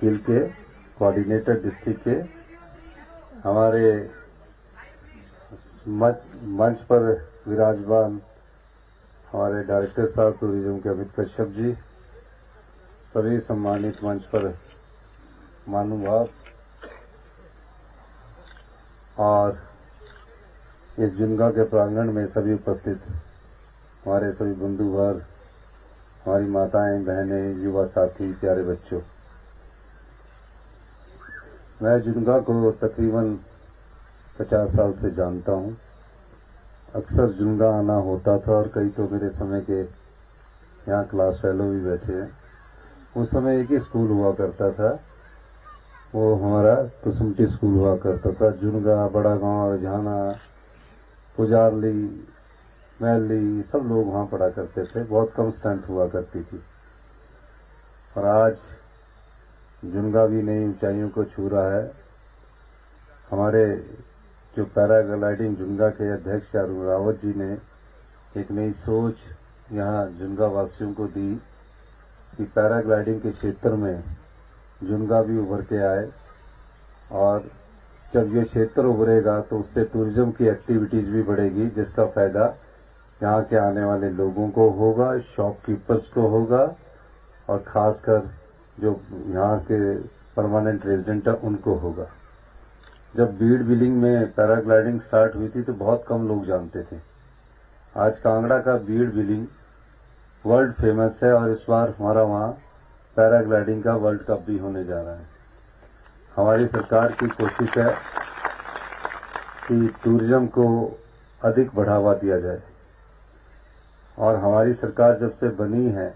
Skill के coordinator district के हमारे मंच पर विराजमान हमारे डायरेक्टर साहब टूरिज्म के अमित कश्यप जी, सभी सम्मानित मंच पर महानुभाव और इस जुनगा के प्रांगण में सभी उपस्थित हमारे सभी बंधुवर, हमारी माताएं, बहनें, युवा साथी, प्यारे बच्चों, मैं जुनगा को तकरीबन 50 साल से जानता हूं। अक्सर जुनगा आना होता था और कई तो मेरे समय के यहाँ क्लास फेलो भी बैठे हैं। उस समय एक ही स्कूल हुआ करता था, वो हमारा कुसुमटी स्कूल हुआ करता था। जुनगा, बड़ा गांव, झाना, पुजारली, मैली सब लोग वहाँ पढ़ा करते थे। बहुत कम स्ट्रेंथ हुआ करती थी और आज जुनगा भी नई ऊंचाइयों को छू रहा है। हमारे जो पैराग्लाइडिंग जुनगा के अध्यक्ष अरुण रावत जी ने एक नई सोच यहाँ जुनगा वासियों को दी कि पैराग्लाइडिंग के क्षेत्र में जुनगा भी उभर के आए और जब ये क्षेत्र उभरेगा तो उससे टूरिज्म की एक्टिविटीज़ भी बढ़ेगी, जिसका फ़ायदा यहाँ के आने वाले लोगों को होगा, शॉपकीपर्स को होगा और ख़ासकर जो यहाँ के परमानेंट रेजिडेंट हैं उनको होगा। जब बीड़ बिलिंग में पैराग्लाइडिंग स्टार्ट हुई थी तो बहुत कम लोग जानते थे। आज कांगड़ा का बीड़ बिलिंग वर्ल्ड फेमस है और इस बार हमारा वहाँ पैराग्लाइडिंग का वर्ल्ड कप भी होने जा रहा है। हमारी सरकार की कोशिश है कि टूरिज्म को अधिक बढ़ावा दिया जाए और हमारी सरकार जब से बनी है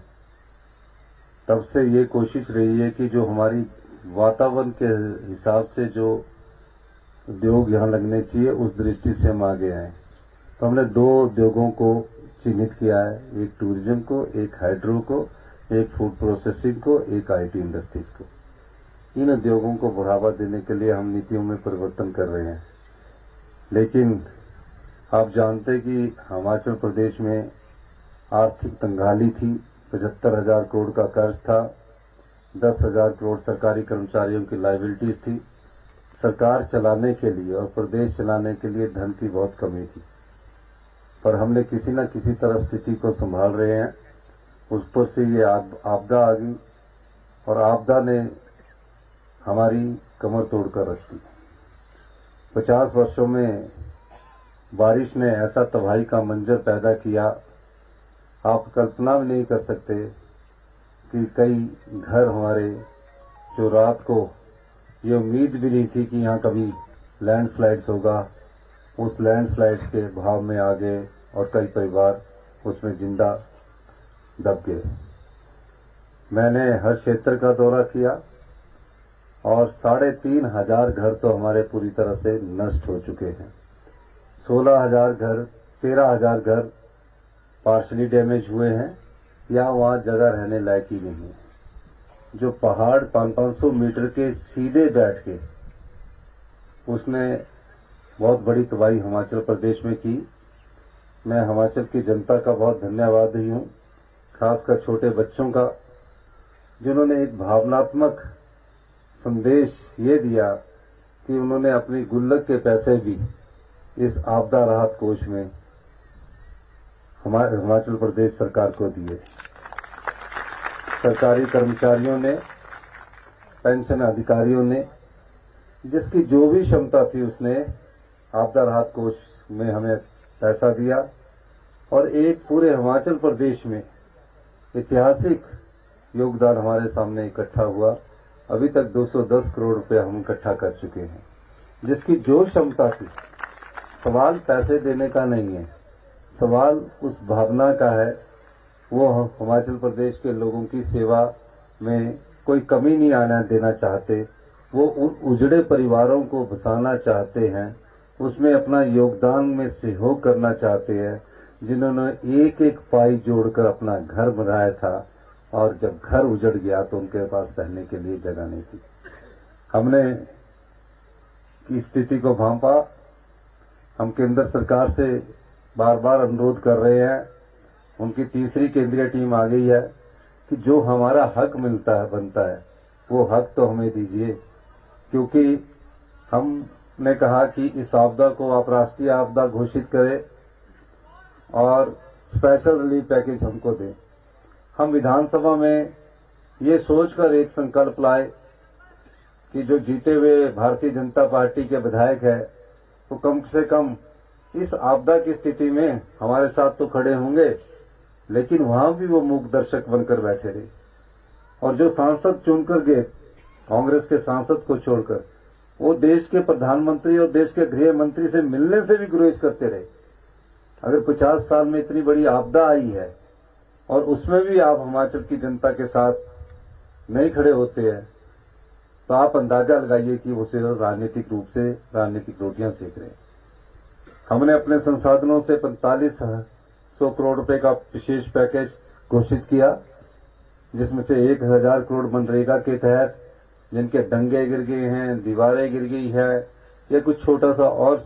तब से ये कोशिश रही है कि जो हमारी वातावरण के हिसाब से जो उद्योग यहाँ लगने चाहिए उस दृष्टि से हम आगे आए। तो हमने 2 उद्योगों को चिन्हित किया है, एक टूरिज्म को, एक हाइड्रो को, एक फूड प्रोसेसिंग को, एक आईटी इंडस्ट्रीज को। इन उद्योगों को बढ़ावा देने के लिए हम नीतियों में परिवर्तन कर रहे हैं। लेकिन आप जानते कि हिमाचल प्रदेश में आर्थिक तंगाली थी, 75,000 करोड़ का कर्ज था, 10,000 करोड़ सरकारी कर्मचारियों की लायबिलिटीज थी। सरकार चलाने के लिए और प्रदेश चलाने के लिए धन की बहुत कमी थी, पर हमने किसी न किसी तरह स्थिति को संभाल रहे हैं। उस पर से ये आपदा आ गई और आपदा ने हमारी कमर तोड़कर रख दी। 50 वर्षों में बारिश ने ऐसा तबाही का मंजर पैदा किया, आप कल्पना भी नहीं कर सकते कि कई घर हमारे जो रात को ये उम्मीद भी नहीं थी कि यहाँ कभी लैंडस्लाइड्स होगा, उस लैंडस्लाइड्स के भाव में आ गए और कई परिवार उसमें जिंदा दब गए। मैंने हर क्षेत्र का दौरा किया और 3,500 घर तो हमारे पूरी तरह से नष्ट हो चुके हैं। 16,000 घर, 13,000 घर पार्शली डैमेज हुए हैं या वहाँ जगह रहने लायक ही नहीं है। जो पहाड़ 500-500 मीटर के सीधे बैठ के उसने बहुत बड़ी तबाही हिमाचल प्रदेश में की। मैं हिमाचल की जनता का बहुत धन्यवादी हूँ, खासकर छोटे बच्चों का, जिन्होंने एक भावनात्मक संदेश ये दिया कि उन्होंने अपनी गुल्लक के पैसे भी इस आपदा राहत कोष में हमारे हिमाचल प्रदेश सरकार को दिए। सरकारी कर्मचारियों ने, पेंशन अधिकारियों ने, जिसकी जो भी क्षमता थी उसने आपदा राहत कोष में हमें पैसा दिया और एक पूरे हिमाचल प्रदेश में ऐतिहासिक योगदान हमारे सामने इकट्ठा हुआ। अभी तक 210 करोड़ रुपए हम इकट्ठा कर चुके हैं, जिसकी जो क्षमता थी। सवाल पैसे देने का नहीं है, सवाल उस भावना का है। वो हिमाचल प्रदेश के लोगों की सेवा में कोई कमी नहीं आना देना चाहते, वो उन उजड़े परिवारों को बसाना चाहते हैं, उसमें अपना योगदान में सहयोग करना चाहते हैं, जिन्होंने एक एक पाई जोड़कर अपना घर बनाया था और जब घर उजड़ गया तो उनके पास रहने के लिए जगह नहीं थी। हमने की स्थिति को भांपा। हम केंद्र सरकार से बार बार अनुरोध कर रहे हैं, उनकी तीसरी केंद्रीय टीम आ गई है कि जो हमारा हक बनता है वो हक तो हमें दीजिए, क्योंकि हमने कहा कि इस आपदा को आप राष्ट्रीय आपदा घोषित करें और स्पेशल रिलीफ पैकेज हमको दें। हम विधानसभा में ये सोचकर एक संकल्प लाए कि जो जीते हुए भारतीय जनता पार्टी के विधायक है वो कम से कम इस आपदा की स्थिति में हमारे साथ तो खड़े होंगे, लेकिन वहां भी वो मूक दर्शक बनकर बैठे रहे। और जो सांसद चुनकर गए कांग्रेस के सांसद को छोड़कर, वो देश के प्रधानमंत्री और देश के गृह मंत्री से मिलने से भी गुरेज करते रहे। अगर 50 साल में इतनी बड़ी आपदा आई है और उसमें भी आप हिमाचल की जनता के साथ नहीं खड़े होते हैं, तो आप अंदाजा लगाइए कि वो सिर्फ राजनीतिक रूप से राजनीतिक रोटियां सेक रहे हैं। हमने अपने संसाधनों से 4500 करोड़ रुपए का विशेष पैकेज घोषित किया, जिसमें से 1000 करोड़ मनरेगा के तहत जिनके डंगे गिर गए हैं, दीवारें गिर गई है या कुछ छोटा सा और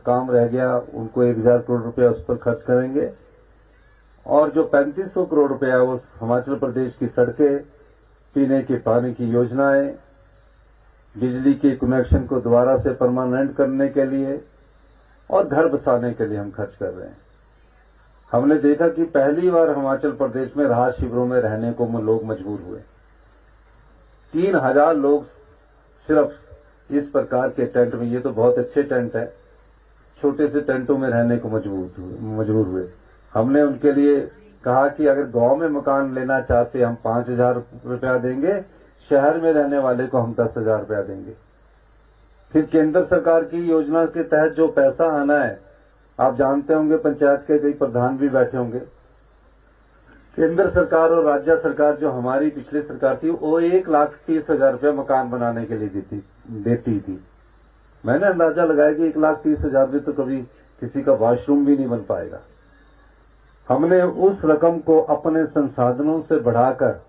काम रह गया, उनको 1000 करोड़ रुपया उस पर खर्च करेंगे। और जो 3500 करोड़ रुपया वो हिमाचल प्रदेश की सड़कें, पीने के पानी की योजनाएं, बिजली के कनेक्शन को दोबारा से परमानेंट करने के लिए और घर बसाने के लिए हम खर्च कर रहे हैं। हमने देखा कि पहली बार हिमाचल प्रदेश में राहत शिविरों में रहने को लोग मजबूर हुए। 3000 लोग सिर्फ इस प्रकार के टेंट में, ये तो बहुत अच्छे टेंट है, छोटे से टेंटों में रहने को मजबूर हुए। हमने उनके लिए कहा कि अगर गांव में मकान लेना चाहते हम 5000 रुपया देंगे, शहर में रहने वाले को हम 10,000 रुपया देंगे। फिर केंद्र सरकार की योजना के तहत जो पैसा आना है, आप जानते होंगे, पंचायत के कई प्रधान भी बैठे होंगे, केंद्र सरकार और राज्य सरकार जो हमारी पिछली सरकार थी वो 1,30,000 रुपया मकान बनाने के लिए देती थी। मैंने अंदाजा लगाया कि 1,30,000 भी तो कभी किसी का वॉशरूम भी नहीं बन पाएगा। हमने उस रकम को अपने संसाधनों से बढ़ाकर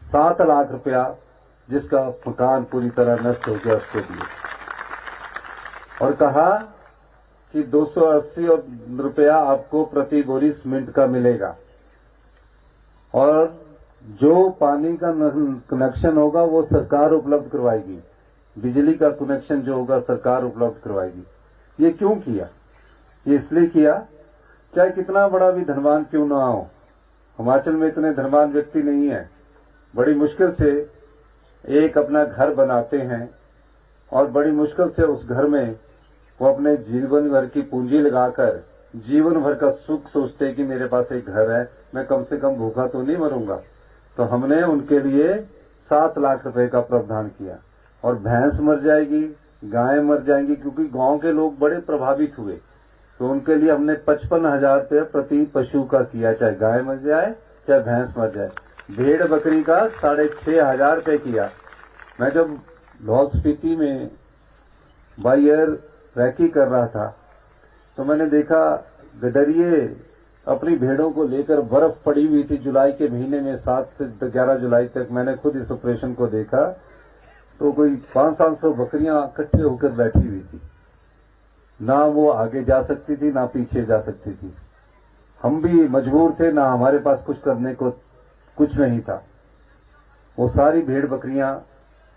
7 लाख रुपया, जिसका मकान पूरी तरह नष्ट हो गया, उसको दिए और कहा कि 280 रुपया आपको प्रति बोरी सीमेंट का मिलेगा और जो पानी का कनेक्शन होगा वो सरकार उपलब्ध करवाएगी, बिजली का कनेक्शन जो होगा सरकार उपलब्ध करवाएगी। ये क्यों किया? ये इसलिए किया, चाहे कितना बड़ा भी धनवान क्यों ना हो, हिमाचल में इतने धनवान व्यक्ति नहीं है, बड़ी मुश्किल से एक अपना घर बनाते हैं और बड़ी मुश्किल से उस घर में वो अपने जीवन भर की पूंजी लगाकर जीवन भर का सुख सोचते कि मेरे पास एक घर है, मैं कम से कम भूखा तो नहीं मरूंगा। तो हमने उनके लिए 7 लाख रुपए का प्रावधान किया। और भैंस मर जाएगी, गायें मर जाएंगी, क्योंकि गांव के लोग बड़े प्रभावित हुए, तो उनके लिए हमने 55,000 रुपये प्रति पशु का किया, चाहे गाय मर जाए चाहे भैंस मर जाए। भेड़ बकरी का 6,500 रुपये किया। मैं जब लाहौल स्पीति में बाई एयर रैकी कर रहा था तो मैंने देखा गडरिये अपनी भेड़ों को लेकर, बर्फ पड़ी हुई थी जुलाई के महीने में, 7 से 11 जुलाई तक मैंने खुद इस ऑपरेशन को देखा, तो कोई 500-700 बकरियां इकट्ठे होकर बैठी हुई थी, ना वो आगे जा सकती थी ना पीछे जा सकती थी। हम भी मजबूर थे, ना हमारे पास कुछ करने को कुछ नहीं था। वो सारी भेड़ बकरियां,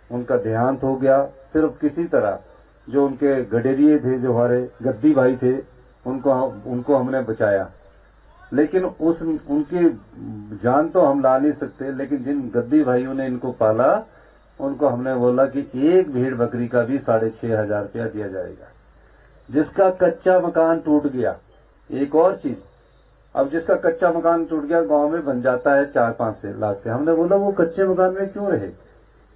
उनका देहांत हो गया। सिर्फ किसी तरह जो उनके गडेरिये थे, जो हमारे गद्दी भाई थे, उनको हमने बचाया। लेकिन उनकी जान तो हम ला नहीं सकते, लेकिन जिन गद्दी भाइयों ने इनको पाला उनको हमने बोला कि एक भेड़ बकरी का भी 6,500 रुपया दिया जाएगा। जिसका कच्चा मकान टूट गया, एक और चीज, अब जिसका कच्चा मकान टूट गया गांव में बन जाता है 4-5 लाख से, हमने बोला वो कच्चे मकान में क्यों रहे,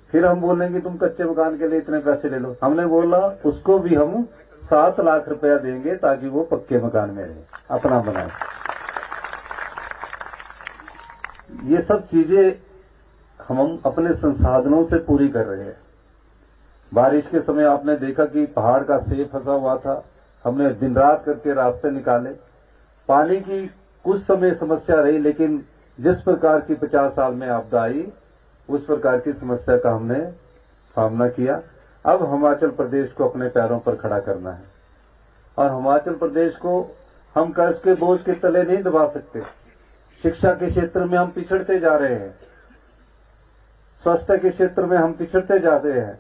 फिर हम बोलेंगे तुम कच्चे मकान के लिए इतने पैसे ले लो। हमने बोला उसको भी हम 7 लाख रुपया देंगे ताकि वो पक्के मकान में रहे, अपना बनाए। ये सब चीजें हम अपने संसाधनों से पूरी कर रहे हैं। बारिश के समय आपने देखा कि पहाड़ का सेब फंसा हुआ था, हमने दिन रात करके रास्ते निकाले। पानी की कुछ समय समस्या रही, लेकिन जिस प्रकार की 50 साल में आपदा आई उस प्रकार की समस्या का हमने सामना किया। अब हिमाचल प्रदेश को अपने पैरों पर खड़ा करना है और हिमाचल प्रदेश को हम कर्ज के बोझ के तले नहीं दबा सकते। शिक्षा के क्षेत्र में हम पिछड़ते जा रहे हैं, स्वास्थ्य के क्षेत्र में हम पिछड़ते जाते हैं।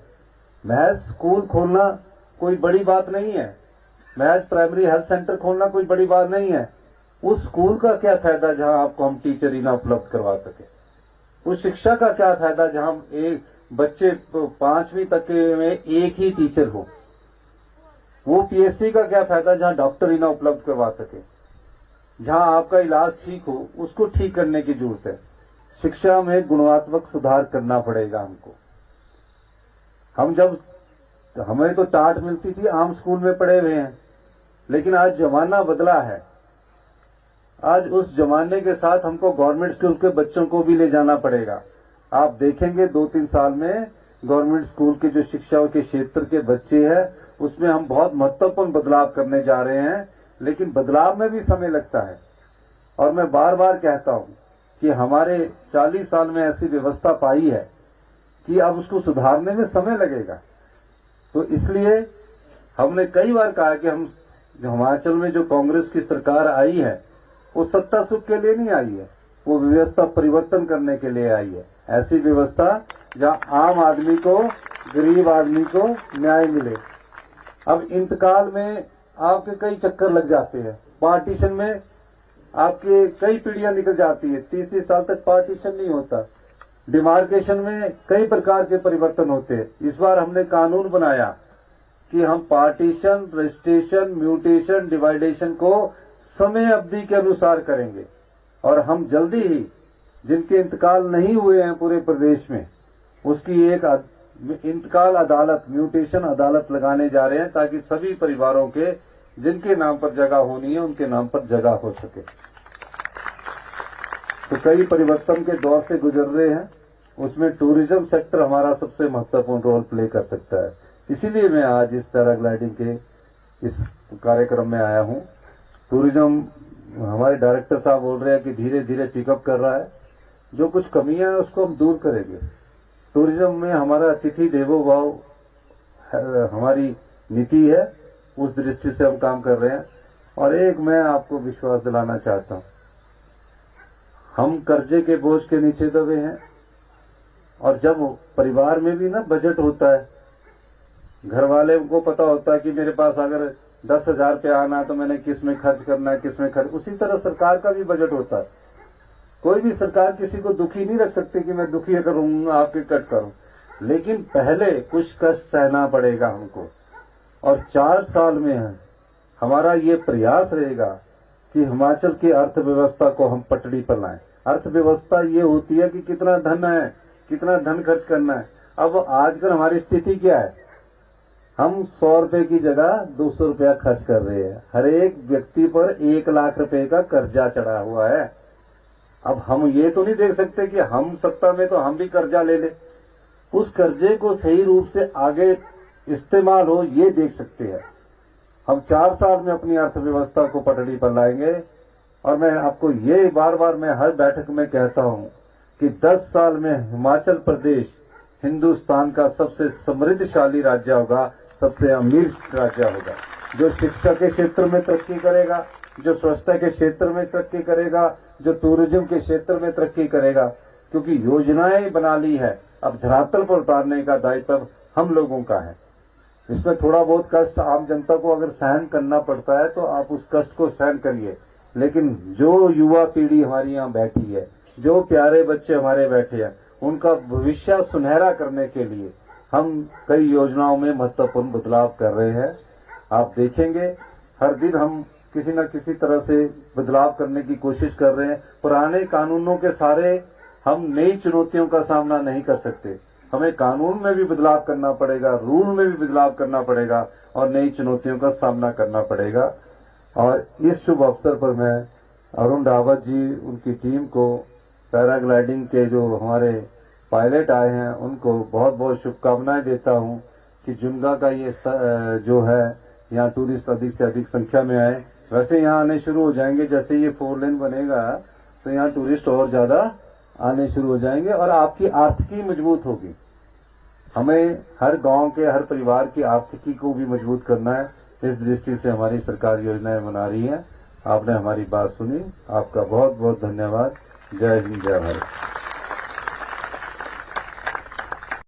महज स्कूल खोलना कोई बड़ी बात नहीं है, महज प्राइमरी हेल्थ सेंटर खोलना कोई बड़ी बात नहीं है। उस स्कूल का क्या फायदा जहां आपको हम टीचर ही ना उपलब्ध करवा सके? उस शिक्षा का क्या फायदा जहां एक बच्चे 5वीं तक में एक ही टीचर हो? वो पीएससी का क्या फायदा जहां डॉक्टर ही ना उपलब्ध करवा सके? जहां आपका इलाज ठीक हो, उसको ठीक करने की जरूरत है। शिक्षा में गुणात्मक सुधार करना पड़ेगा हमको। हमें तो टाट मिलती थी, आम स्कूल में पढ़े हुए हैं, लेकिन आज जमाना बदला है। आज उस जमाने के साथ हमको गवर्नमेंट स्कूल के बच्चों को भी ले जाना पड़ेगा। आप देखेंगे 2-3 साल में गवर्नमेंट स्कूल के जो शिक्षा के क्षेत्र के बच्चे हैं, उसमें हम बहुत महत्वपूर्ण बदलाव करने जा रहे हैं, लेकिन बदलाव में भी समय लगता है। और मैं बार बार कहता हूं कि हमारे 40 साल में ऐसी व्यवस्था पाई है कि अब उसको सुधारने में समय लगेगा। तो इसलिए हमने कई बार कहा कि हम हिमाचल में जो कांग्रेस की सरकार आई है, वो सत्ता सुख के लिए नहीं आई है, वो व्यवस्था परिवर्तन करने के लिए आई है। ऐसी व्यवस्था जहां आम आदमी को, गरीब आदमी को न्याय मिले। अब इंतकाल में आपके कई चक्कर लग जाते हैं, पार्टीशन में आपके कई पीढ़ियां निकल जाती है, 30 साल तक पार्टीशन नहीं होता। डिमार्केशन में कई प्रकार के परिवर्तन होते हैं। इस बार हमने कानून बनाया कि हम पार्टीशन, रजिस्ट्रेशन, म्यूटेशन, डिवाइडेशन को समय अवधि के अनुसार करेंगे। और हम जल्दी ही जिनके इंतकाल नहीं हुए हैं पूरे प्रदेश में, उसकी एक इंतकाल अदालत, म्यूटेशन अदालत लगाने जा रहे हैं, ताकि सभी परिवारों के जिनके नाम पर जगह होनी है, उनके नाम पर जगह हो सके। तो कई परिवर्तन के दौर से गुजर रहे हैं, उसमें टूरिज्म सेक्टर हमारा सबसे महत्वपूर्ण रोल प्ले कर सकता है। इसीलिए मैं आज इस पैराग्लाइडिंग के इस कार्यक्रम में आया हूं। टूरिज्म, हमारे डायरेक्टर साहब बोल रहे हैं कि धीरे धीरे पिकअप कर रहा है, जो कुछ कमियां हैं उसको हम दूर करेंगे। टूरिज्म में हमारा अतिथि देवो भव हमारी नीति है, उस दृष्टि से हम काम कर रहे हैं। और एक मैं आपको विश्वास दिलाना चाहता हूं, हम कर्जे के बोझ के नीचे दबे हैं। और जब परिवार में भी ना बजट होता है, घर वाले को पता होता है कि मेरे पास अगर 10,000 रुपया आना है तो मैंने किस में खर्च करना है, किस में खर्च, उसी तरह सरकार का भी बजट होता है। कोई भी सरकार किसी को दुखी नहीं रख सकती कि मैं दुखी करूंगा, आपके कट करूं, लेकिन पहले कुछ कष्ट सहना पड़ेगा हमको। और 4 साल में हमारा ये प्रयास रहेगा कि हिमाचल की अर्थव्यवस्था को हम पटड़ी पर लाएं। अर्थव्यवस्था ये होती है कि कितना धन है, कितना धन खर्च करना है। अब आजकल हमारी स्थिति क्या है? हम 100 रुपए की जगह 200 रुपया खर्च कर रहे हैं। हर एक व्यक्ति पर 1 लाख रुपए का कर्जा चढ़ा हुआ है। अब हम ये तो नहीं देख सकते कि हम सत्ता में तो हम भी कर्जा ले ले। उस कर्जे को सही रूप से आगे इस्तेमाल हो, ये देख सकते हैं। हम 4 साल में अपनी अर्थव्यवस्था को पटड़ी पर लाएंगे। और मैं आपको ये बार बार मैं हर बैठक में कहता हूं कि 10 साल में हिमाचल प्रदेश हिंदुस्तान का सबसे समृद्धशाली राज्य होगा, सबसे अमीर राज्य होगा, जो शिक्षा के क्षेत्र में तरक्की करेगा, जो स्वच्छता के क्षेत्र में तरक्की करेगा, जो टूरिज्म के क्षेत्र में तरक्की करेगा। क्योंकि योजनाएं बना ली है, अब धरातल पर उतारने का दायित्व हम लोगों का है। इसमें थोड़ा बहुत कष्ट आम जनता को अगर सहन करना पड़ता है तो आप उस कष्ट को सहन करिए, लेकिन जो युवा पीढ़ी हमारी यहाँ बैठी है, जो प्यारे बच्चे हमारे बैठे हैं, उनका भविष्य सुनहरा करने के लिए हम कई योजनाओं में महत्वपूर्ण बदलाव कर रहे हैं। आप देखेंगे हर दिन हम किसी न किसी तरह से बदलाव करने की कोशिश कर रहे हैं। पुराने कानूनों के सहारे हम नई चुनौतियों का सामना नहीं कर सकते। हमें कानून में भी बदलाव करना पड़ेगा, रूल में भी बदलाव करना पड़ेगा और नई चुनौतियों का सामना करना पड़ेगा। और इस शुभ अवसर पर मैं अरुण रावत जी, उनकी टीम को, पैराग्लाइडिंग के जो हमारे पायलट आए हैं, उनको बहुत बहुत शुभकामनाएं देता हूं कि जुन्गा का ये जो है यहाँ टूरिस्ट अधिक से अधिक संख्या में आए। वैसे यहाँ आने शुरू हो जाएंगे, जैसे ये 4 लेन बनेगा तो यहाँ टूरिस्ट और ज्यादा आने शुरू हो जाएंगे और आपकी आर्थिकी मजबूत होगी। हमें हर गांव के, हर परिवार की आर्थिकी को भी मजबूत करना है। इस दृष्टि से हमारी सरकार योजनाएं बना रही है। आपने हमारी बात सुनी, आपका बहुत बहुत धन्यवाद। जय हिंद, जय भारत।